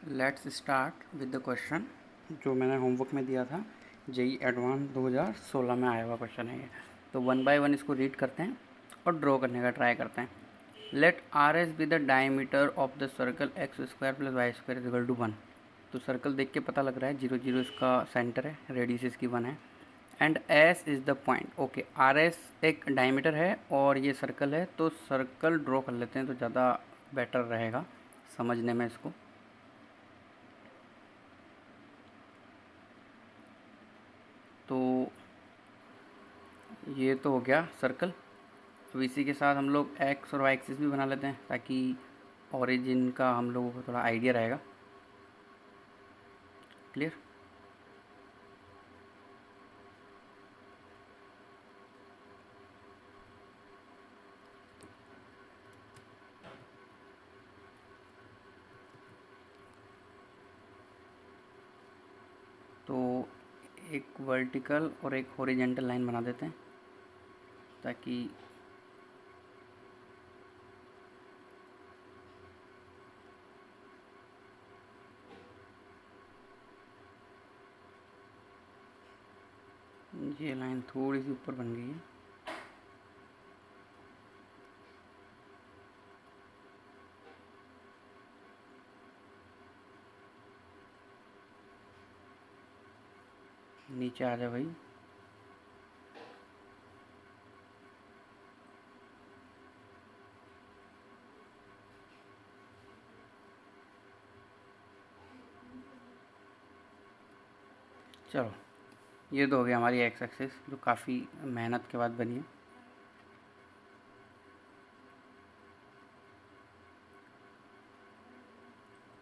Let's start with the question जो मैंने homework में दिया था। जेई एडवांस 2016 में आया हुआ क्वेश्चन है ये। तो वन बाय वन इसको रीड करते हैं और ड्रॉ करने का ट्राई करते हैं। Let R S be the diameter of the circle x square plus y square is equal to 1। तो सर्कल देख के पता लग रहा है 0 0 इसका सेंटर है, रेडियस इसकी 1 है and S is the point. Okay, R S एक डायमीटर है और ये सर्कल है, तो सर्कल ड्रॉ कर लेते हैं तो ज़्यादा बेटर रहेगा समझने में इसको। तो ये तो हो गया सर्कल। अब इसी के साथ हम लोग एक्स और वाई एक्सिस भी बना लेते हैं ताकि ओरिजिन का हम लोगों को थोड़ा आइडिया रहेगा। क्लियर? तो एक वर्टिकल और एक हॉरिजेंटल लाइन बना देते हैं ताकि ये लाइन थोड़ी सी ऊपर बन गई है। नीचे आ जाए भाई। चलो, ये तो हो गया हमारी एक्स एक्सिस जो काफ़ी मेहनत के बाद बनी है।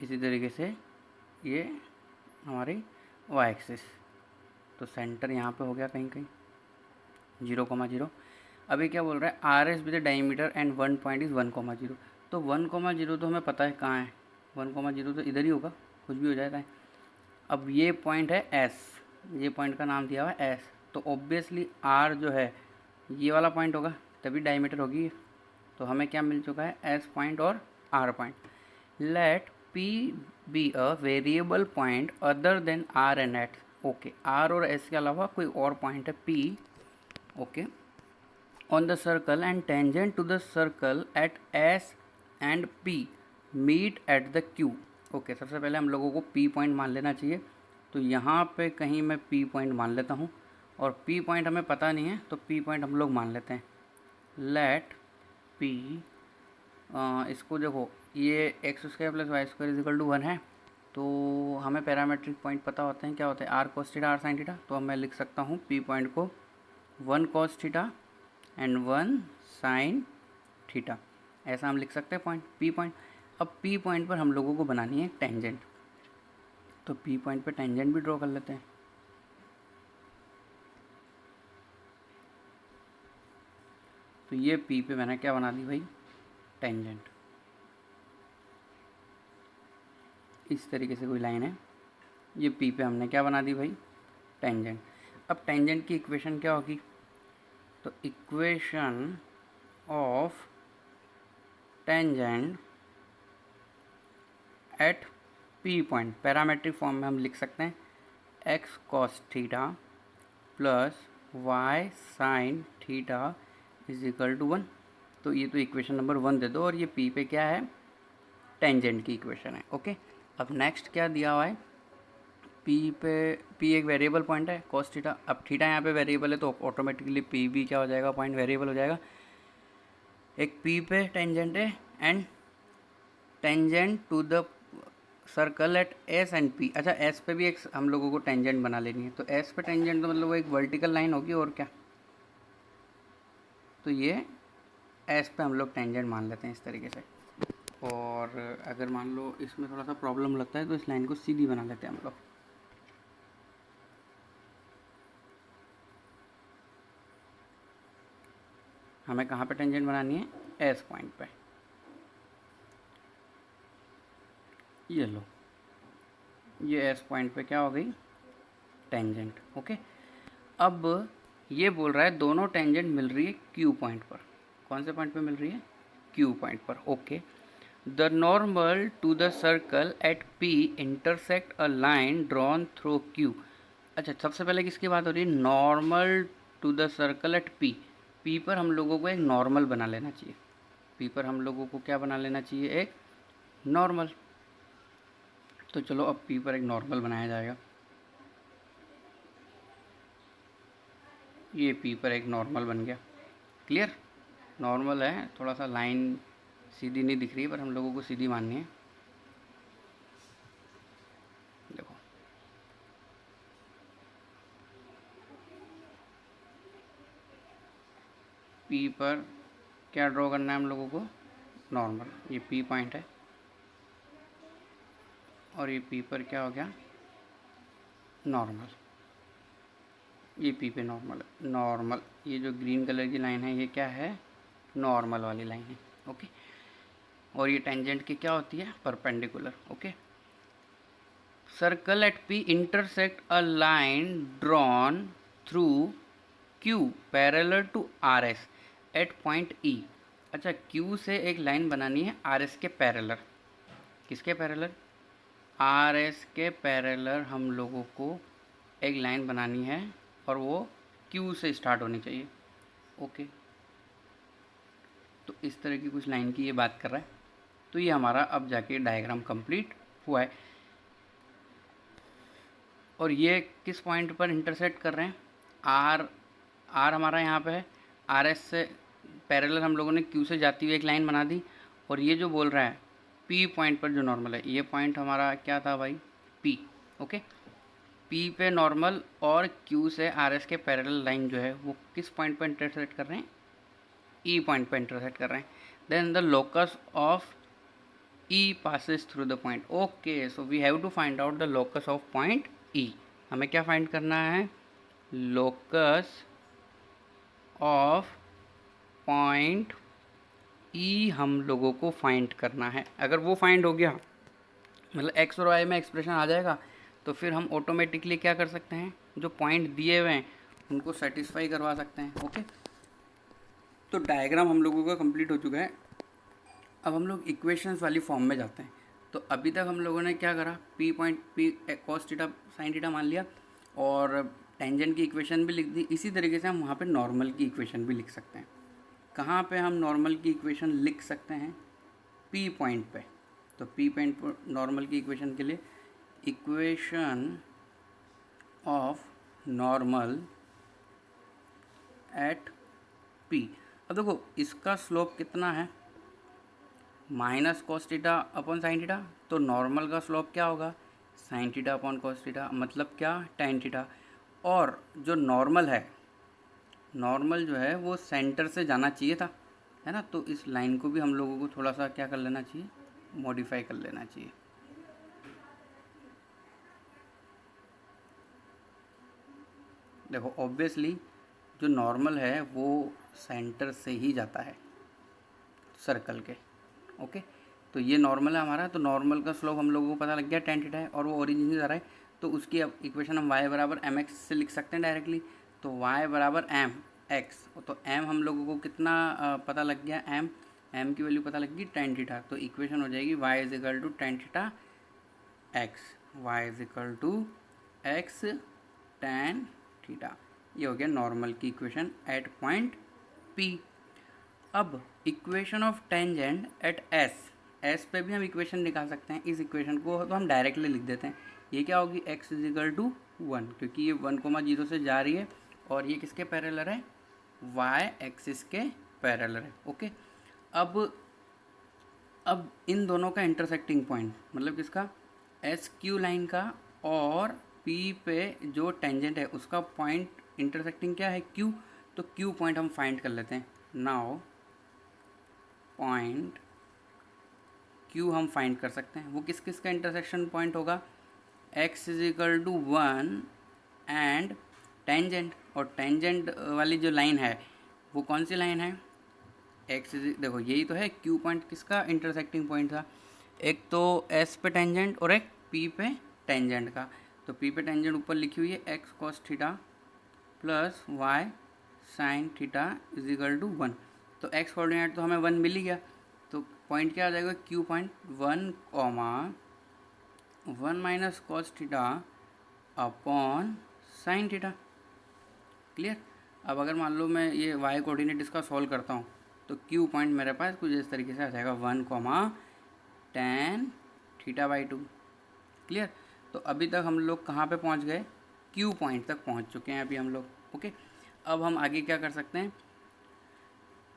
इसी तरीके से ये हमारी वाई एक्सिस। तो सेंटर यहाँ पे हो गया कहीं कहीं 0,0। अभी क्या बोल रहा है, R S with diameter and one point is 1,0। तो 1,0 तो हमें पता है कहाँ है, 1,0 तो इधर ही होगा, कुछ भी हो जाता है। अब ये पॉइंट है एस, ये पॉइंट का नाम दिया हुआ है एस, तो ऑब्वियसली आर जो है ये वाला पॉइंट होगा, तभी डायमीटर होगी। तो हमें क्या मिल चुका है, एस पॉइंट और R point. Let P be a variable point other than R and X. Okay, R और एस के अलावा कोई और पॉइंट है P. Okay, on the circle and tangent to the circle at S and P meet at the Q। Okay, सबसे पहले हम लोगों को P पॉइंट मान लेना चाहिए। तो यहाँ पे कहीं मैं P पॉइंट मान लेता हूँ और P पॉइंट हमें पता नहीं है तो P पॉइंट हम लोग मान लेते हैं। लेट P, इसको देखो, ये x square plus y square is equal to 1 है। तो हमें पैरामेट्रिक पॉइंट पता होते हैं, क्या होते हैं, r cos theta r sin theta. तो अब मैं लिख सकता हूँ P पॉइंट को 1 cos theta and 1 sine theta, ऐसा हम लिख सकते हैं पॉइंट पी पॉइंट। अब पी पॉइंट पर हम लोगों को बनानी है टेंजेंट, तो पी पॉइंट पर टेंजेंट भी ड्रॉ कर लेते हैं। तो ये पी पे मैंने क्या बना दी भाई, टेंजेंट। इस तरीके से कोई लाइन है, ये पी पे हमने क्या बना दी भाई, टेंजेंट। अब टेंजेंट की इक्वेशन क्या होगी, तो equation of tangent at P point parametric form में हम लिख सकते हैं x cos theta plus y sin theta is equal to 1। तो ये तो इक्वेशन नंबर 1 दे दो और ये पी पे क्या है, टेंजेंट की इक्वेशन है। ओके, अब नेक्स्ट क्या दिया हुआ है, पी पे, पी एक वेरिएबल पॉइंट है कॉस थीटा। अब थीटा यहाँ पे वेरिएबल है तो ऑटोमेटिकली पी भी क्या हो जाएगा, पॉइंट वेरिएबल हो जाएगा। एक पी पे टेंजेंट है and tangent to the circle at S and P. अच्छा, एस पे भी एक हम लोगों को टेंजेंट बना लेनी है। तो एस पे टेंजेंट तो मतलब वो एक वर्टिकल लाइन होगी और क्या। तो ये एस पे हम लोग टेंजेंट मान लेते हैं इस तरीके से। और अगर मान लो इसमें थोड़ा सा प्रॉब्लम लगता है तो इस लाइन को सीधी बना लेते हैं हम लोग। हमें कहाँ पे टेंजेंट बनानी है, एस पॉइंट पे। ये लो, ये एस पॉइंट पे क्या हो गई, टेंजेंट। ओके, अब ये बोल रहा है दोनों टेंजेंट मिल रही है क्यू पॉइंट पर। कौन से पॉइंट पे मिल रही है, क्यू पॉइंट पर। Okay, the normal to the circle at P intersect a line drawn through Q। अच्छा, सबसे पहले किसकी बात हो रही है? Normal to the circle at P। P पर हम लोगों को एक नॉर्मल बना लेना चाहिए। P पर हम लोगों को क्या बना लेना चाहिए? एक नॉर्मल। तो चलो अब P पर एक नॉर्मल बनाया जाएगा। ये P पर एक नॉर्मल बन गया। क्लियर? नॉर्मल है, थोड़ा सा लाइन सीधी नहीं दिख रही है, पर हम लोगों को सीधी माननी है। देखो, P पर क्या ड्रॉ करना है हम लोगों को? नॉर्मल। ये P पॉइंट है और ये P पर क्या हो गया? नॉर्मल। ये P पे नॉर्मल है। नॉर्मल, ये जो ग्रीन कलर की लाइन है ये क्या है? नॉर्मल वाली लाइन है। ओके, और ये टेंजेंट की क्या होती है? Perpendicular. Okay, circle at P intersect a line drawn through Q parallel to RS at point E। अच्छा, Q से एक लाइन बनानी है RS के पैरेलल। किसके पैरेलल? RS के पैरेलल हम लोगों को एक लाइन बनानी है और वो Q से स्टार्ट होनी चाहिए। ओके, तो इस तरह की कुछ लाइन की ये बात कर रहा है। तो ये हमारा अब जाके डायग्राम कंप्लीट हुआ है। और ये किस पॉइंट पर इंटरसेक्ट कर रहे हैं? आर हमारा यहाँ पे है। RS से पैरेलल हम लोगों ने Q से जाती हुई एक लाइन बना दी। और ये जो बोल रहा है P पॉइंट पर जो नॉर्मल है, ये पॉइंट हमारा क्या था भाई? P। ओके, P पे नॉर्मल और Q से RS के पैरेलल लाइन जो है वो किस पॉइंट पर इंटरसेक्ट कर रहे हैं? E पॉइंट पर इंटरसेक्ट कर रहे हैं। Then the locus of E passes through the point. Okay, so we have to find out the locus of point E. हमें क्या फाइंड करना है? लोकस ऑफ पॉइंट E हम लोगों को फाइंड करना है। अगर वो फाइंड हो गया, मतलब x और y में एक्सप्रेशन आ जाएगा, तो फिर हम ऑटोमेटिकली क्या कर सकते हैं? जो पॉइंट दिए हुए हैं उनको सेटिस्फाई करवा सकते हैं। ओके, तो डायग्राम हम लोगों का कंप्लीट हो चुका है। अब हम लोग इक्वेशंस वाली फॉर्म में जाते हैं। तो अभी तक हम लोगों ने क्या करा? P point P cos theta sin theta मान लिया और टेंजेंट की इक्वेशन भी लिख दी। इसी तरीके से हम वहाँ पे नॉर्मल की इक्वेशन भी लिख सकते हैं। कहाँ पे हम नॉर्मल की इक्वेशन लिख सकते हैं? P पॉइंट पे। तो P पॉइंट पर नॉर्मल की इक्वेशन के लिए equation of normal at P। अब देखो, इसका स्लोप कितना है? Minus cos theta upon sine theta. तो नॉर्मल का स्लोप क्या होगा? Sine theta upon cos theta, मतलब क्या? Tan theta. और जो नॉर्मल है, नॉर्मल जो है वो सेंटर से जाना चाहिए था, है ना? तो इस लाइन को भी हम लोगों को थोड़ा सा क्या कर लेना चाहिए? मॉडिफाई कर लेना चाहिए। देखो, ऑब्वियसली जो नॉर्मल है वो सेंटर से ही जाता है सर्कल के। ओके, तो ये नॉर्मल है हमारा। तो नॉर्मल का स्लोप हम लोगों को पता लग गया, टेन थीटा है और वो ओरिजिन से जा रहा है। तो उसकी अब इक्वेशन हम y बराबर एम एक्स से लिख सकते हैं डायरेक्टली। तो y बराबर एम एक्स, तो m हम लोगों को कितना पता लग गया? m की वैल्यू पता लग गई टेन थीटा। तो इक्वेशन हो जाएगी y is equal to tan theta x, y is equal to x tan theta. ये हो गया नॉर्मल की इक्वेशन एट पॉइंट P। अब equation of tangent at S पे भी हम इक्वेशन निकाल सकते हैं। इस इक्वेशन को तो हम डायरेक्टली लिख देते हैं। ये क्या होगी? x इज इक्वल टू 1, क्योंकि ये 1,0 से जा रही है और ये किसके पैरेलल है? y एक्सिस के पैरेलल है। ओके, अब इन दोनों का इंटरसेक्टिंग पॉइंट, मतलब किसका? एस क्यू लाइन का और P पे जो टेंजेंट है उसका पॉइंट इंटरसेक्टिंग क्या है? Q। तो Q पॉइंट हम फाइंड कर लेते हैं। नाउ पॉइंट Q हम फाइंड कर सकते हैं। वो किस किस का इंटरसेक्शन पॉइंट होगा? x is equal to 1 and tangent. और टेंजेंट वाली जो लाइन है वो कौन सी लाइन है? x इज, देखो यही तो है Q पॉइंट किसका इंटरसेक्टिंग पॉइंट था? एक तो S पे टेंजेंट और एक P पे टेंजेंट का। तो P पे टेंजेंट ऊपर लिखी हुई है x cos theta plus y sin theta is equal to 1। तो x कोऑर्डिनेट तो हमें 1 मिल ही गया। तो पॉइंट क्या आ जाएगा, Q point 1 minus cos theta upon sine theta. Clear. अब अगर मान लो मैं ये वाई कोऑर्डिनेट इसका सॉल्व करता हूँ तो क्यू पॉइंट मेरे पास कुछ इस तरीके से आ जाएगा 1 tan θ/2। क्लियर। तो अभी तक हम लोग कहाँ पे पहुँच गए, क्यू पॉइंट तक पहुँच चुके हैं अभी हम लोग। ओके, अब हम आगे क्या कर सकते हैं,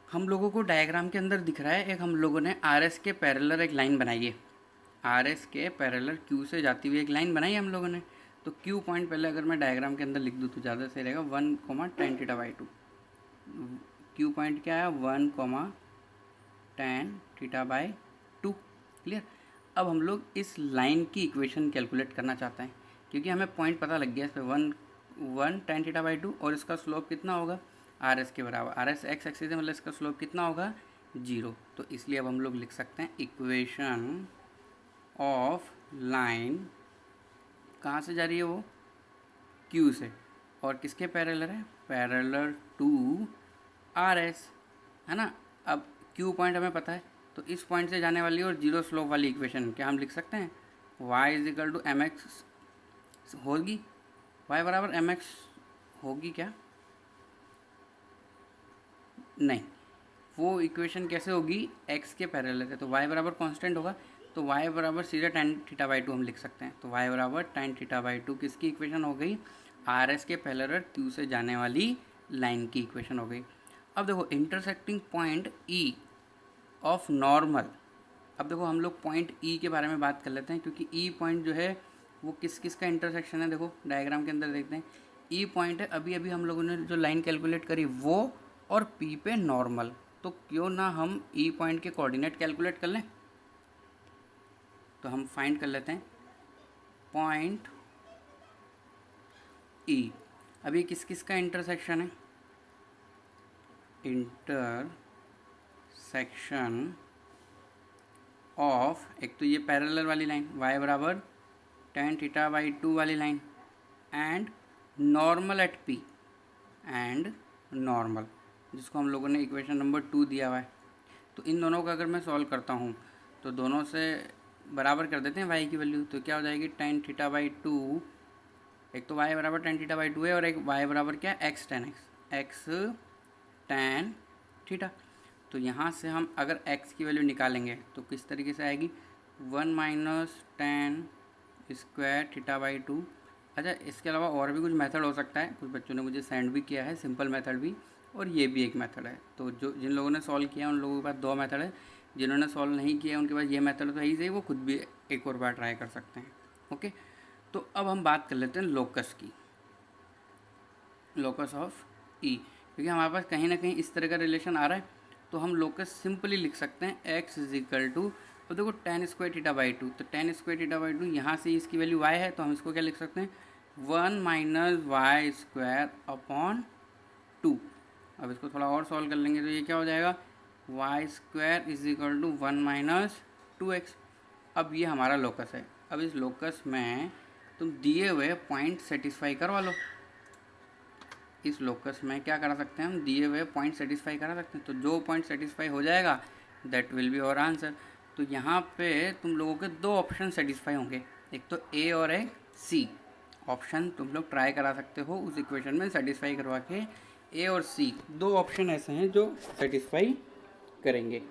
हम लोगों को डायग्राम के अंदर दिख रहा है एक हम लोगों ने आर एस के पैरेलल एक लाइन बनाई है, आर एस के पैरेलल क्यू से जाती हुई एक लाइन बनाई है हम लोगों ने। तो क्यू पॉइंट पहले अगर मैं डायग्राम के अंदर लिख दूँ तो ज़्यादा सही रहेगा, 1, tan θ/2। क्यू पॉइंट क्या है, 1, tan θ/2। क्लियर। अब हम लोग इस लाइन की इक्वेशन कैलकुलेट करना चाहते हैं क्योंकि हमें पॉइंट पता लग गया इस पर 1 tan θ/2 और इसका स्लोप कितना होगा, आर एस के बराबर। आर एस एक्स एक्सिस है, मतलब इसका स्लोप कितना होगा, 0। तो इसलिए अब हम लोग लिख सकते हैं इक्वेशन ऑफ लाइन, कहाँ से जा रही है वो, क्यू से, और किसके पैरेलल है, पैरेलल टू आर एस, है ना। अब क्यू पॉइंट हमें पता है तो इस पॉइंट से जाने वाली और जीरो स्लोप वाली इक्वेशन क्या हम लिख सकते हैं, y = mx होगी, y बराबर mx होगी क्या, नहीं, वो इक्वेशन कैसे होगी, x के पैरेलल है तो y बराबर कांस्टेंट होगा, तो y बराबर सीधा tan θ/2 हम लिख सकते हैं। तो y बराबर tan θ/2 किसकी इक्वेशन हो गई, आर एस के पैरेलल क्यू से जाने वाली लाइन की इक्वेशन हो गई। अब देखो intersecting point E of normal, अब देखो हम लोग पॉइंट E के बारे में बात कर लेते हैं क्योंकि E पॉइंट जो है वो किस किस का इंटरसेक्शन है, देखो डायग्राम के अंदर देखते हैं। E पॉइंट है अभी अभी हम लोगों ने जो लाइन कैलकुलेट करी वो और P पे नॉर्मल, तो क्यों ना हम E पॉइंट के कोऑर्डिनेट कैलकुलेट कर लें। तो हम फाइंड कर लेते हैं पॉइंट E। अभी किस किस का इंटरसेक्शन है, इंटरसेक्शन ऑफ, एक तो ये पैरेलल वाली लाइन y बराबर tan θ/2 वाली line and normal at P, and normal जिसको हम लोगों ने इक्वेशन नंबर 2 दिया हुआ है। तो इन दोनों का अगर मैं सॉल्व करता हूँ तो दोनों से बराबर कर देते हैं y की वैल्यू, तो क्या हो जाएगी tan θ/2, एक तो y बराबर tan θ/2 है और एक y बराबर क्या है, x tan थीटा। तो यहाँ से हम अगर x की वैल्यू निकालेंगे तो किस तरीके से आएगी, 1 माइनस tan स्क्वायर θ/2। अच्छा, इसके अलावा और भी कुछ मेथड हो सकता है, कुछ बच्चों ने मुझे सेंड भी किया है, सिंपल मेथड भी, और ये भी एक मेथड है। तो जो जिन लोगों ने सॉल्व किया उन लोगों के पास 2 मेथड है, जिन्होंने सॉल्व नहीं किया उनके पास ये मेथड तो है ही सही, वो खुद भी एक और बार ट्राई कर सकते हैं। ओके, तो अब हम बात कर लेते हैं लोकस की, लोकस ऑफ E, क्योंकि हमारे पास कहीं ना कहीं इस तरह का रिलेशन आ रहा है तो हम लोकस सिंपली लिख सकते हैं x = तो देखो tan स्क्वायर θ/2, तो tan स्क्वायर θ/2 यहाँ से इसकी वैल्यू y है तो हम इसको क्या लिख सकते हैं, 1 माइनस वाई स्क्वायर अपॉन 2। अब इसको थोड़ा और सॉल्व कर लेंगे तो ये क्या हो जाएगा, y स्क्वायर = 1 माइनस 2x। अब ये हमारा लोकस है। अब इस लोकस में तुम दिए हुए पॉइंट सेटिस्फाई करवा लो। इस लोकस में क्या करा सकते हैं हम, दिए हुए पॉइंट सेटिस्फाई करा सकते हैं, तो जो पॉइंट सेटिस्फाई हो जाएगा that will be our answer. तो यहाँ पे तुम लोगों के 2 ऑप्शन सेटिस्फाई होंगे, एक तो ए और एक सी ऑप्शन तुम लोग ट्राई करा सकते हो उस इक्वेशन में सेटिस्फाई करवा के। ए और सी 2 ऑप्शन ऐसे हैं जो सेटिस्फाई करेंगे।